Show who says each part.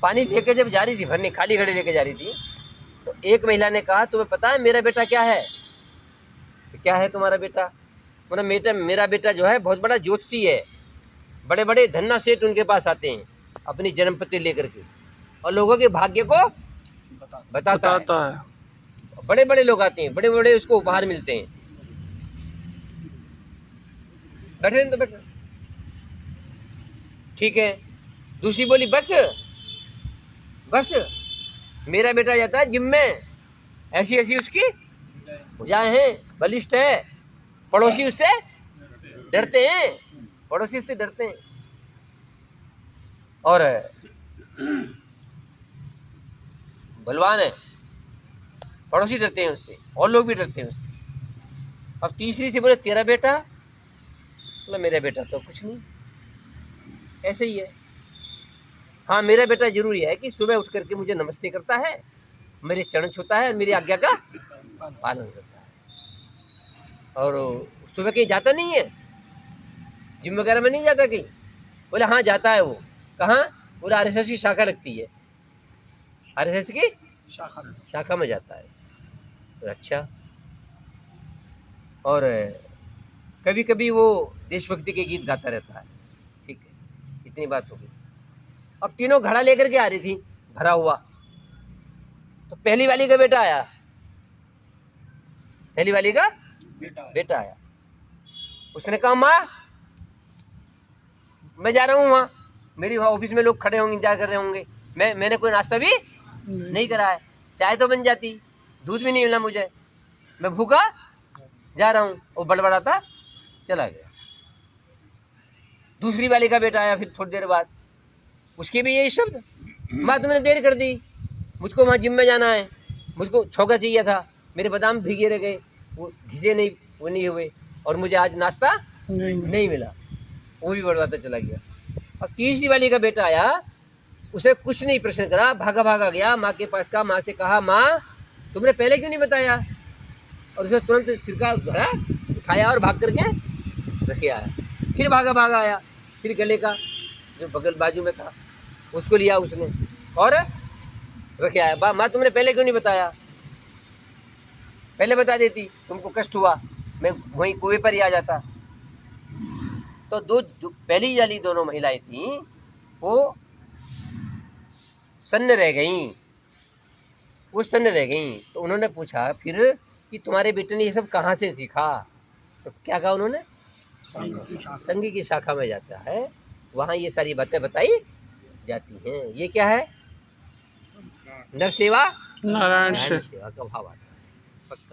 Speaker 1: पानी लेके जब जा रही थी भरने, खाली घड़े लेके जा रही थी, तो एक महिला ने कहा तुम्हें पता है मेरा बेटा क्या है? तो क्या है तुम्हारा बेटा? बोला मेरा बेटा जो है बहुत बड़ा ज्योतिषी है, बड़े बड़े धन्ना सेठ उनके पास आते हैं अपनी जन्मपत्री लेकर के और लोगों के भाग्य को बताता है। बड़े बड़े लोग आते हैं, बड़े बड़े उसको उपहार मिलते हैं। बैठे तो बैठे, ठीक है। दूसरी बोली बस मेरा बेटा जाता है जिम में, ऐसी ऐसी उसकी भुजाएं हैं, बलिष्ठ है, पड़ोसी उससे डरते हैं, पड़ोसी उससे डरते हैं। और बलवान है, पड़ोसी डरते हैं उससे और लोग भी डरते हैं उससे। अब तीसरी से बोले तेरा बेटा? बोला मेरा बेटा तो कुछ नहीं, ऐसे ही है। हाँ मेरा बेटा जरूरी है कि सुबह उठ करके मुझे नमस्ते करता है, मेरे चरण छूता है, मेरी आज्ञा का पालन करता है। और सुबह कहीं जाता नहीं है, जिम वगैरह में नहीं जाता कहीं? बोले हाँ जाता है। वो कहाँ? पूरा आरएसएस की शाखा लगती है, आरएसएस की शाखा में जाता है। तो अच्छा। और कभी कभी वो देशभक्ति के गीत गाता रहता है। ठीक है, इतनी बात होगी। अब तीनों घड़ा लेकर के आ रही थी भरा हुआ, तो पहली वाली का बेटा आया, पहली वाली का बेटा आया। उसने कहा माँ मैं जा रहा हूँ वहाँ, मेरी वहाँ ऑफिस में लोग खड़े होंगे, इंतजार कर रहे होंगे, मैंने कोई नाश्ता भी नहीं करा है, चाय तो बन जाती, दूध भी नहीं मिला मुझे, मैं भूखा जा रहा हूँ। वो बड़बड़ाता चला गया। दूसरी वाली का बेटा आया फिर थोड़ी देर बाद, उसके भी यही शब्द, माँ तुमने देर कर दी, मुझको वहाँ जिम में जाना है, मुझको छौका चाहिए था, मेरे बादाम भीगे रह गए, वो घिसे नहीं, वो नहीं हुए, और मुझे आज नाश्ता नहीं मिला। वो भी बड़बाता चला गया। अब तीसरी वाली का बेटा आया, उसे कुछ नहीं प्रश्न करा, भागा भागा गया माँ के पास का, माँ से कहा माँ तुमने पहले क्यों नहीं बताया? और उसे तुरंत सिरका भरा, उठाया और भाग करके रखे आया। फिर भागा भागा आया, फिर गले का जो बगल बाजू में था उसको लिया उसने और रखे आया। माँ तुमने पहले क्यों नहीं बताया? पहले बता देती, तुमको कष्ट हुआ, मैं वहीं कुएं पर ही आ जाता। तो दो पहली वाली दोनों महिलाएं थी, वो सन्न रह गईं, वो सन्न रह गईं। तो उन्होंने पूछा फिर कि तुम्हारे बेटे ने ये सब कहाँ से सीखा? तो क्या कहा उन्होंने? संघ की शाखा में जाता है, वहाँ ये सारी बातें बताई जाती हैं। ये क्या है? नर सेवा नारायण सेवा का भाव आता है। पक्का।